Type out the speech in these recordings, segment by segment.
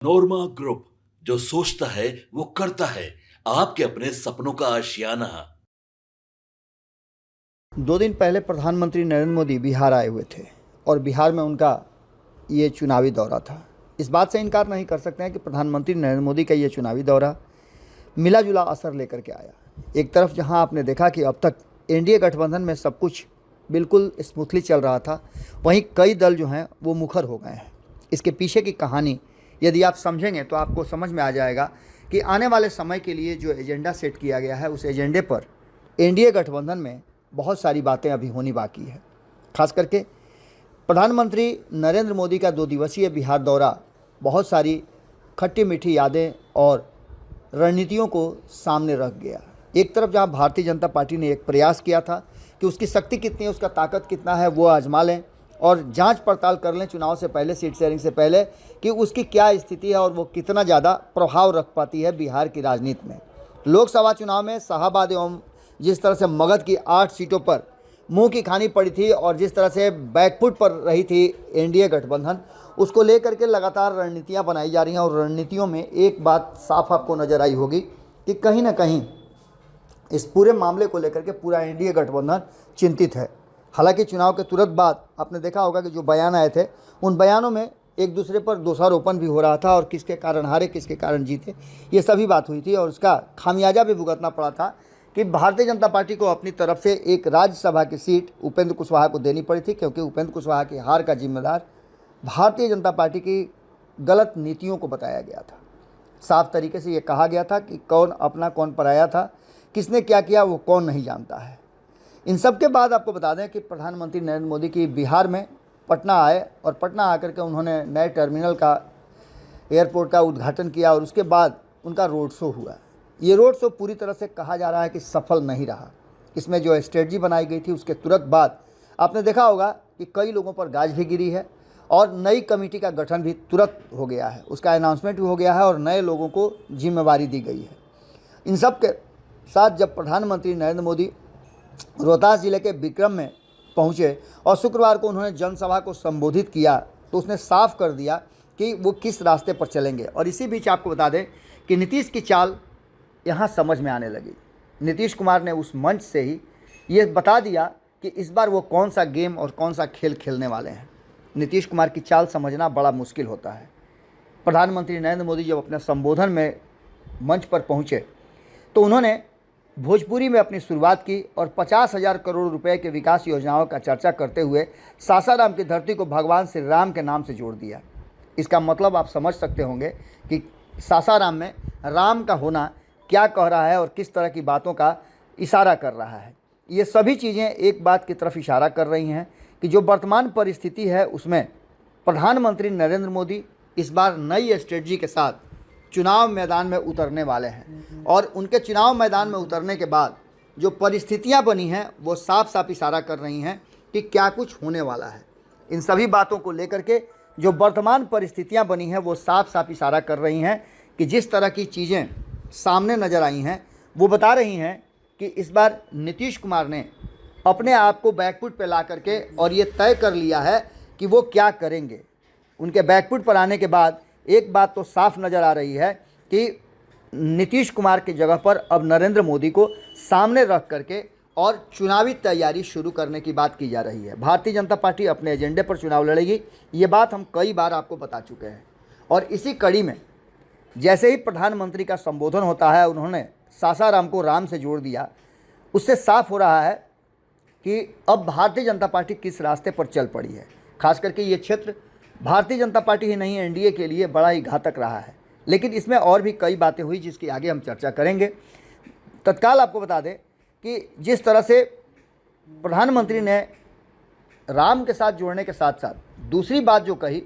नोरमा group, जो सोचता है वो करता है। आपके अपने सपनों का आशियाना। 2 दिन पहले प्रधानमंत्री नरेंद्र मोदी बिहार आए हुए थे और बिहार में उनका ये चुनावी दौरा था। इस बात से इनकार नहीं कर सकते हैं कि प्रधानमंत्री नरेंद्र मोदी का ये चुनावी दौरा मिला जुला असर लेकर के आया। एक तरफ जहां आपने देखा कि अब तक एनडीए गठबंधन में सब कुछ बिल्कुल स्मूथली चल रहा था, वहीं कई दल जो हैं वो मुखर हो गए हैं। इसके पीछे की कहानी यदि आप समझेंगे तो आपको समझ में आ जाएगा कि आने वाले समय के लिए जो एजेंडा सेट किया गया है, उस एजेंडे पर एनडीए गठबंधन में बहुत सारी बातें अभी होनी बाकी है। खास करके प्रधानमंत्री नरेंद्र मोदी का 2 दिवसीय बिहार दौरा बहुत सारी खट्टी मीठी यादें और रणनीतियों को सामने रख गया। एक तरफ जहां भारतीय जनता पार्टी ने एक प्रयास किया था कि उसकी शक्ति कितनी है, उसका ताकत कितना है, वो आजमा लें और जांच पड़ताल कर लें चुनाव से पहले, सीट शेयरिंग से पहले, कि उसकी क्या स्थिति है और वो कितना ज़्यादा प्रभाव रख पाती है बिहार की राजनीति में। लोकसभा चुनाव में शाहाबाद एवं जिस तरह से मगध की 8 सीटों पर मुंह की खानी पड़ी थी और जिस तरह से बैकफुट पर रही थी एनडीए गठबंधन, उसको लेकर के लगातार रणनीतियां बनाई जा रही हैं। और रणनीतियों में एक बात साफ आपको नज़र आई होगी कि कहीं ना कहीं इस पूरे मामले को लेकर के पूरा एनडीए गठबंधन चिंतित है। हालांकि चुनाव के तुरंत बाद आपने देखा होगा कि जो बयान आए थे, उन बयानों में एक दूसरे पर दोषारोपण भी हो रहा था और किसके कारण हारे, किसके कारण जीते, ये सभी बात हुई थी। और उसका खामियाजा भी भुगतना पड़ा था कि भारतीय जनता पार्टी को अपनी तरफ से एक राज्यसभा की सीट उपेंद्र कुशवाहा को देनी पड़ी थी, क्योंकि उपेंद्र कुशवाहा की हार का जिम्मेदार भारतीय जनता पार्टी की गलत नीतियों को बताया गया था। साफ तरीके से ये कहा गया था कि कौन अपना कौन पराया था, किसने क्या किया वो कौन नहीं जानता है। इन सब के बाद आपको बता दें कि प्रधानमंत्री नरेंद्र मोदी की बिहार में पटना आए और पटना आकर के उन्होंने नए टर्मिनल का, एयरपोर्ट का उद्घाटन किया और उसके बाद उनका रोड शो हुआ। ये रोड शो पूरी तरह से कहा जा रहा है कि सफल नहीं रहा। इसमें जो स्ट्रेटजी बनाई गई थी उसके तुरंत बाद आपने देखा होगा कि कई लोगों पर गाज भी गिरी है और नई कमेटी का गठन भी तुरंत हो गया है, उसका अनाउंसमेंट भी हो गया है और नए लोगों को जिम्मेवारी दी गई है। इन सब के साथ जब प्रधानमंत्री नरेंद्र मोदी रोहतास जिले के विक्रम में पहुंचे और शुक्रवार को उन्होंने जनसभा को संबोधित किया, तो उसने साफ कर दिया कि वो किस रास्ते पर चलेंगे। और इसी बीच आपको बता दें कि नीतीश की चाल यहाँ समझ में आने लगी। नीतीश कुमार ने उस मंच से ही ये बता दिया कि इस बार वो कौन सा गेम और कौन सा खेल खेलने वाले हैं। नीतीश कुमार की चाल समझना बड़ा मुश्किल होता है। प्रधानमंत्री नरेंद्र मोदी जब अपने संबोधन में मंच पर पहुँचे तो उन्होंने भोजपुरी में अपनी शुरुआत की और 50,000 करोड़ रुपए के विकास योजनाओं का चर्चा करते हुए सासाराम की धरती को भगवान श्री राम के नाम से जोड़ दिया। इसका मतलब आप समझ सकते होंगे कि सासाराम में राम का होना क्या कह रहा है और किस तरह की बातों का इशारा कर रहा है। ये सभी चीज़ें एक बात की तरफ इशारा कर रही हैं कि जो वर्तमान परिस्थिति है उसमें प्रधानमंत्री नरेंद्र मोदी इस बार नई स्ट्रेटजी के साथ चुनाव मैदान में उतरने वाले हैं। और उनके चुनाव मैदान में उतरने के बाद जो परिस्थितियां बनी हैं वो साफ साफ इशारा कर रही हैं कि क्या कुछ होने वाला है। इन सभी बातों को लेकर के जो वर्तमान परिस्थितियां बनी हैं वो साफ साफ इशारा कर रही हैं कि जिस तरह की चीज़ें सामने नज़र आई हैं वो बता रही हैं कि इस बार नीतीश कुमार ने अपने आप को बैकफुट पर ला करके और ये तय कर लिया है कि वो क्या करेंगे। उनके बैकफुट पर आने के बाद एक बात तो साफ नज़र आ रही है कि नीतीश कुमार की जगह पर अब नरेंद्र मोदी को सामने रख करके और चुनावी तैयारी शुरू करने की बात की जा रही है। भारतीय जनता पार्टी अपने एजेंडे पर चुनाव लड़ेगी, ये बात हम कई बार आपको बता चुके हैं। और इसी कड़ी में जैसे ही प्रधानमंत्री का संबोधन होता है, उन्होंने सासाराम को राम से जोड़ दिया, उससे साफ हो रहा है कि अब भारतीय जनता पार्टी किस रास्ते पर चल पड़ी है। खास करके ये क्षेत्र भारतीय जनता पार्टी ही नहीं, एनडीए के लिए बड़ा ही घातक रहा है। लेकिन इसमें और भी कई बातें हुई जिसकी आगे हम चर्चा करेंगे। तत्काल आपको बता दें कि जिस तरह से प्रधानमंत्री ने राम के साथ जोड़ने के साथ साथ दूसरी बात जो कही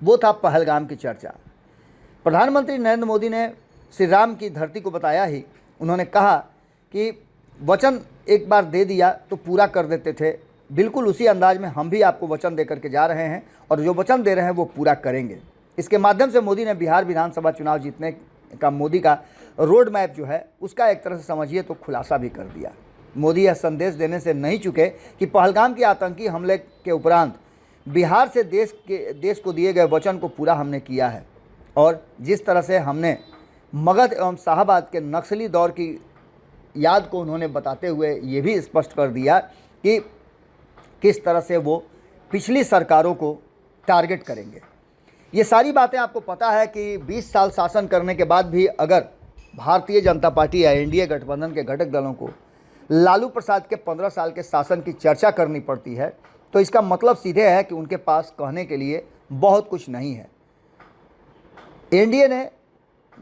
वो था पहलगाम की चर्चा। प्रधानमंत्री नरेंद्र मोदी ने श्री राम की धरती को बताया ही, उन्होंने कहा कि वचन एक बार दे दिया तो पूरा कर देते थे। बिल्कुल उसी अंदाज में हम भी आपको वचन दे करके जा रहे हैं और जो वचन दे रहे हैं वो पूरा करेंगे। इसके माध्यम से मोदी ने बिहार विधानसभा चुनाव जीतने का मोदी का रोड मैप जो है उसका एक तरह से समझिए तो खुलासा भी कर दिया। मोदी यह संदेश देने से नहीं चुके कि पहलगाम के आतंकी हमले के उपरांत बिहार से देश को दिए गए वचन को पूरा हमने किया है। और जिस तरह से हमने मगध एवं शाहाबाद के नक्सली दौर की याद को उन्होंने बताते हुए ये भी स्पष्ट कर दिया कि किस तरह से वो पिछली सरकारों को टारगेट करेंगे। ये सारी बातें आपको पता है कि 20 साल शासन करने के बाद भी अगर भारतीय जनता पार्टी या एनडीए गठबंधन के घटक दलों को लालू प्रसाद के 15 साल के शासन की चर्चा करनी पड़ती है तो इसका मतलब सीधे है कि उनके पास कहने के लिए बहुत कुछ नहीं है। एनडीए ने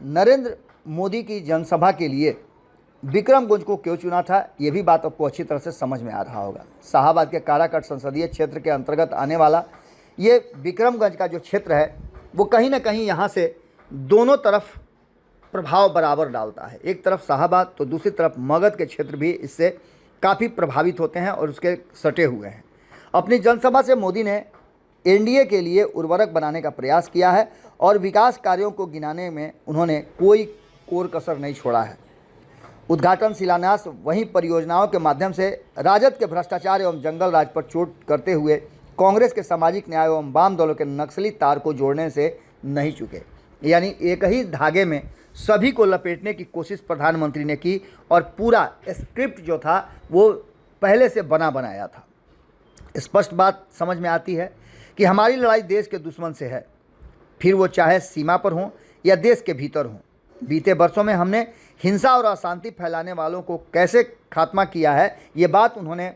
नरेंद्र मोदी की जनसभा के लिए विक्रमगंज को क्यों चुना था, ये भी बात आपको अच्छी तरह से समझ में आ रहा होगा। शाहाबाद के काराकट संसदीय क्षेत्र के अंतर्गत आने वाला ये विक्रमगंज का जो क्षेत्र है वो कहीं ना कहीं यहाँ से दोनों तरफ प्रभाव बराबर डालता है। एक तरफ शाहाबाद तो दूसरी तरफ मगध के क्षेत्र भी इससे काफ़ी प्रभावित होते हैं और उसके सटे हुए हैं। अपनी जनसभा से मोदी ने एनडीए के लिए उर्वरक बनाने का प्रयास किया है और विकास कार्यों को गिनाने में उन्होंने कोई कोर कसर नहीं छोड़ा है। उद्घाटन शिलान्यास वहीं परियोजनाओं के माध्यम से राजद के भ्रष्टाचार एवं जंगल राज पर चोट करते हुए कांग्रेस के सामाजिक न्याय एवं वाम दलों के नक्सली तार को जोड़ने से नहीं चुके। यानी एक ही धागे में सभी को लपेटने की कोशिश प्रधानमंत्री ने की और पूरा स्क्रिप्ट जो था वो पहले से बना बनाया था। स्पष्ट बात समझ में आती है कि हमारी लड़ाई देश के दुश्मन से है, फिर वो चाहे सीमा पर हों या देश के भीतर हों। बीते वर्षों में हमने हिंसा और अशांति फैलाने वालों को कैसे खात्मा किया है, ये बात उन्होंने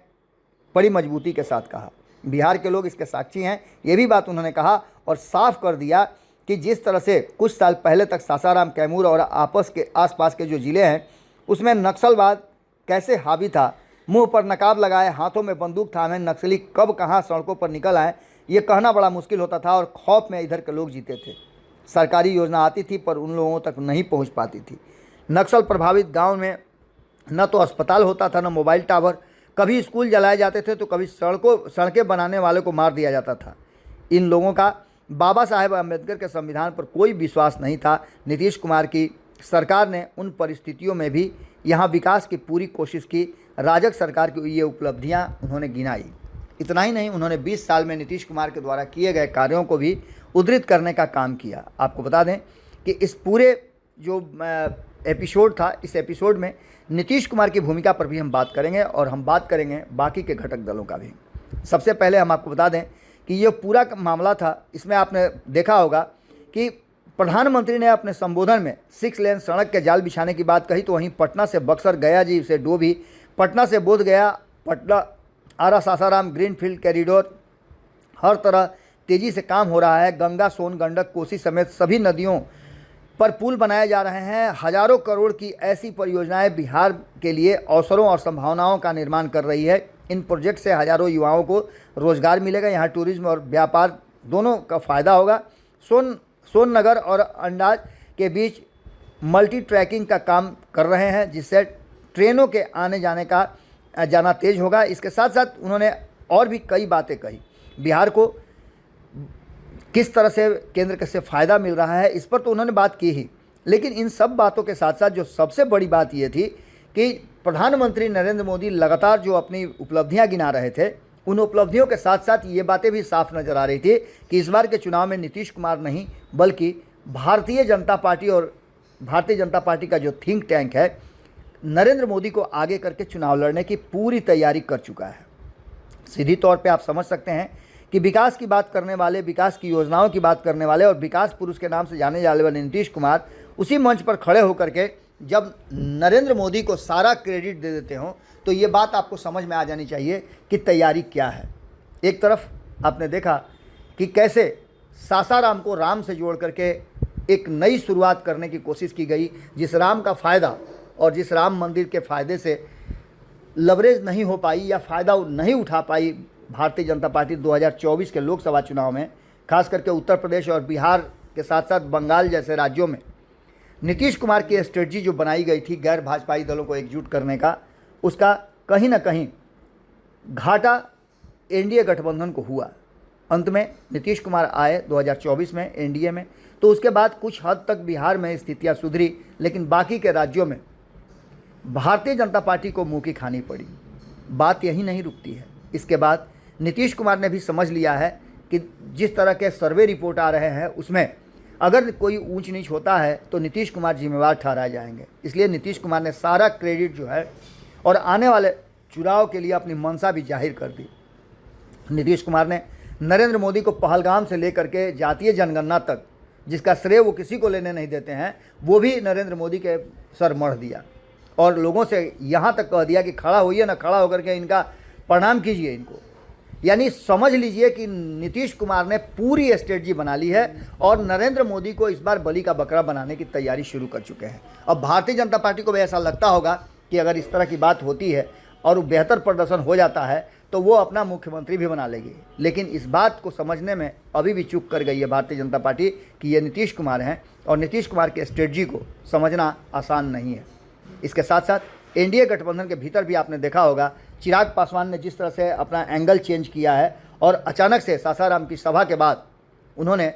बड़ी मजबूती के साथ कहा। बिहार के लोग इसके साक्षी हैं, ये भी बात उन्होंने कहा और साफ कर दिया कि जिस तरह से कुछ साल पहले तक सासाराम, कैमूर और आसपास के जो ज़िले हैं उसमें नक्सलवाद कैसे हावी था, मुंह पर नकाब लगाए, हाथों में बंदूक थामे नक्सली कब कहाँ सड़कों पर निकल आए ये कहना बड़ा मुश्किल होता था और खौफ में इधर के लोग जीते थे। सरकारी योजना आती थी पर उन लोगों तक नहीं पहुंच पाती थी। नक्सल प्रभावित गांव में न तो अस्पताल होता था, न मोबाइल टावर, कभी स्कूल जलाए जाते थे तो कभी सड़कें बनाने वाले को मार दिया जाता था। इन लोगों का बाबा साहेब अम्बेडकर के संविधान पर कोई विश्वास नहीं था। नीतीश कुमार की सरकार ने उन परिस्थितियों में भी यहाँ विकास की पूरी कोशिश की। राजग सरकार की ये उपलब्धियाँ उन्होंने गिनाई। इतना ही नहीं, उन्होंने 20 साल में नीतीश कुमार के द्वारा किए गए कार्यों को भी उद्धृत करने का काम किया। आपको बता दें कि इस पूरे जो एपिसोड था, इस एपिसोड में नीतीश कुमार की भूमिका पर भी हम बात करेंगे और हम बात करेंगे बाकी के घटक दलों का भी। सबसे पहले हम आपको बता दें कि ये पूरा मामला था, इसमें आपने देखा होगा कि प्रधानमंत्री ने अपने संबोधन में 6 लेन सड़क के जाल बिछाने की बात कही तो वहीं पटना से बक्सर, गया जी से डोभी, पटना से बोध गया, पटना आरा सासाराम ग्रीनफील्ड कॉरिडोर, हर तरह तेज़ी से काम हो रहा है। गंगा, सोन, गंडक, कोसी समेत सभी नदियों पर पुल बनाए जा रहे हैं। हजारों करोड़ की ऐसी परियोजनाएं बिहार के लिए अवसरों और संभावनाओं का निर्माण कर रही है। इन प्रोजेक्ट से हजारों युवाओं को रोजगार मिलेगा। यहाँ टूरिज्म और व्यापार दोनों का फ़ायदा होगा। सोननगर और अंडाज के बीच मल्टी ट्रैकिंग का काम कर रहे हैं जिससे ट्रेनों के आने जाने का जाना तेज होगा। इसके साथ साथ उन्होंने और भी कई बातें कही। बिहार को किस तरह से केंद्र से फ़ायदा मिल रहा है इस पर तो उन्होंने बात की ही, लेकिन इन सब बातों के साथ साथ जो सबसे बड़ी बात ये थी कि प्रधानमंत्री नरेंद्र मोदी लगातार जो अपनी उपलब्धियां गिना रहे थे, उन उपलब्धियों के साथ साथ ये बातें भी साफ नज़र आ रही थी कि इस बार के चुनाव में नीतीश कुमार नहीं बल्कि भारतीय जनता पार्टी और भारतीय जनता पार्टी का जो थिंक टैंक है नरेंद्र मोदी को आगे करके चुनाव लड़ने की पूरी तैयारी कर चुका है। सीधी तौर पे आप समझ सकते हैं कि विकास की बात करने वाले, विकास की योजनाओं की बात करने वाले और विकास पुरुष के नाम से जाने जाने वाले नीतीश कुमार उसी मंच पर खड़े होकर के जब नरेंद्र मोदी को सारा क्रेडिट दे देते हों तो ये बात आपको समझ में आ जानी चाहिए कि तैयारी क्या है। एक तरफ आपने देखा कि कैसे सासाराम को राम से जोड़ करके एक नई शुरुआत करने की कोशिश की गई, जिस राम का फ़ायदा और जिस राम मंदिर के फ़ायदे से लवरेज नहीं हो पाई या फ़ायदा नहीं उठा पाई भारतीय जनता पार्टी 2024 के लोकसभा चुनाव में, खास करके उत्तर प्रदेश और बिहार के साथ साथ बंगाल जैसे राज्यों में नीतीश कुमार की स्ट्रेटजी जो बनाई गई थी गैर भाजपाई दलों को एकजुट करने का, उसका कहीं ना कहीं घाटा एनडीए गठबंधन को हुआ। अंत में नीतीश कुमार आए 2024 में एनडीए में, तो उसके बाद कुछ हद तक बिहार में स्थितियां सुधरी, लेकिन बाकी के राज्यों में भारतीय जनता पार्टी को मुँह की खानी पड़ी। बात यही नहीं रुकती है। इसके बाद नीतीश कुमार ने भी समझ लिया है कि जिस तरह के सर्वे रिपोर्ट आ रहे हैं उसमें अगर कोई ऊंच नीच होता है तो नीतीश कुमार जिम्मेवार ठहराए जाएंगे। इसलिए नीतीश कुमार ने सारा क्रेडिट जो है और आने वाले चुनाव के लिए अपनी मंशा भी जाहिर कर दी। नीतीश कुमार ने नरेंद्र मोदी को पहलगाम से लेकर के जातीय जनगणना तक, जिसका श्रेय वो किसी को लेने नहीं देते हैं, वो भी नरेंद्र मोदी के सर मढ़ दिया और लोगों से यहाँ तक कह दिया कि खड़ा होइए ना, खड़ा होकर के इनका प्रणाम कीजिए इनको। यानी समझ लीजिए कि नीतीश कुमार ने पूरी स्ट्रेटजी बना ली है और नरेंद्र मोदी को इस बार बलि का बकरा बनाने की तैयारी शुरू कर चुके हैं। अब भारतीय जनता पार्टी को भी ऐसा लगता होगा कि अगर इस तरह की बात होती है और बेहतर प्रदर्शन हो जाता है तो वो अपना मुख्यमंत्री भी बना लेगी। लेकिन इस बात को समझने में अभी भी चूक कर गई है भारतीय जनता पार्टी कि ये नीतीश कुमार हैं और नीतीश कुमार की स्ट्रेटजी को समझना आसान नहीं है। इसके साथ साथ एनडीए गठबंधन के भीतर भी आपने देखा होगा चिराग पासवान ने जिस तरह से अपना एंगल चेंज किया है और अचानक से सासाराम की सभा के बाद उन्होंने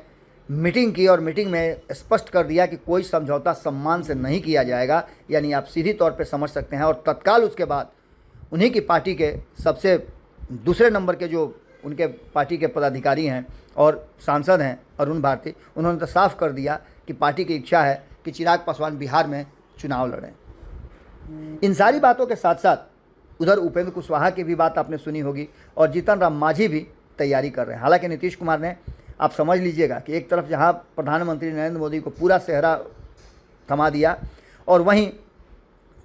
मीटिंग की और मीटिंग में स्पष्ट कर दिया कि कोई समझौता सम्मान से नहीं किया जाएगा। यानी आप सीधी तौर पे समझ सकते हैं। और तत्काल उसके बाद उन्हीं की पार्टी के सबसे दूसरे नंबर के जो उनके पार्टी के पदाधिकारी हैं और सांसद हैं अरुण भारती, उन्होंने तो साफ कर दिया कि पार्टी की इच्छा है कि चिराग पासवान बिहार में चुनाव लड़ें। इन सारी बातों के साथ साथ उधर उपेंद्र कुशवाहा की भी बात आपने सुनी होगी और जीतन राम मांझी भी तैयारी कर रहे हैं। हालांकि नीतीश कुमार ने, आप समझ लीजिएगा कि एक तरफ जहां प्रधानमंत्री नरेंद्र मोदी को पूरा सेहरा थमा दिया और वहीं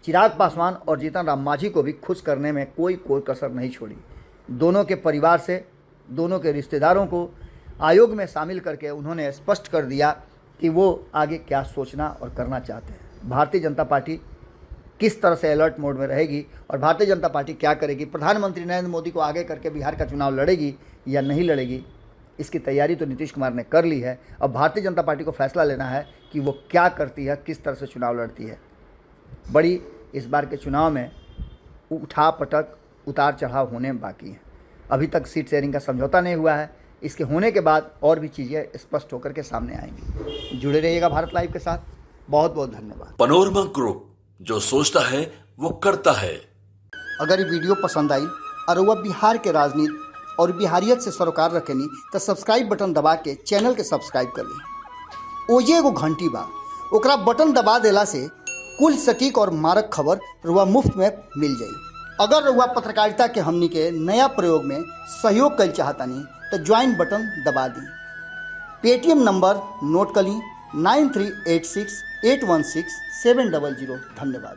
चिराग पासवान और जीतन राम मांझी को भी खुश करने में कोई कसर नहीं छोड़ी। दोनों के परिवार से, दोनों के रिश्तेदारों को आयोग में शामिल करके उन्होंने स्पष्ट कर दिया कि वो आगे क्या सोचना और करना चाहते हैं। भारतीय जनता पार्टी किस तरह से अलर्ट मोड में रहेगी और भारतीय जनता पार्टी क्या करेगी, प्रधानमंत्री नरेंद्र मोदी को आगे करके बिहार का चुनाव लड़ेगी या नहीं लड़ेगी, इसकी तैयारी तो नीतीश कुमार ने कर ली है। अब भारतीय जनता पार्टी को फैसला लेना है कि वो क्या करती है, किस तरह से चुनाव लड़ती है। बड़ी इस बार के चुनाव में उठा पटक, उतार चढ़ाव होने बाकी हैं। अभी तक सीट शेयरिंग का समझौता नहीं हुआ है। इसके होने के बाद और भी चीज़ें स्पष्ट होकर के सामने आएंगी। जुड़े रहिएगा भारत लाइव के साथ। बहुत बहुत धन्यवाद। पनोरमा ग्रुप, जो सोचता है वो करता है। अगर ये वीडियो पसंद आई और वह बिहार के राजनीति और बिहारियत से सरोकार रखेनी तो सब्सक्राइब बटन दबा के चैनल के सब्सक्राइब कर ली। ओजे एगो घंटी बा, ओकरा बटन दबा देला से कुल सटीक और मारक खबर रुआ मुफ्त में मिल जाई। अगर रुआ पत्रकारिता के हमनी के नया प्रयोग में सहयोग कर चाहतानी तो ज्वाइन बटन दबा दी। पेटीएम नंबर नोट कर ली 9386816700। धन्यवाद।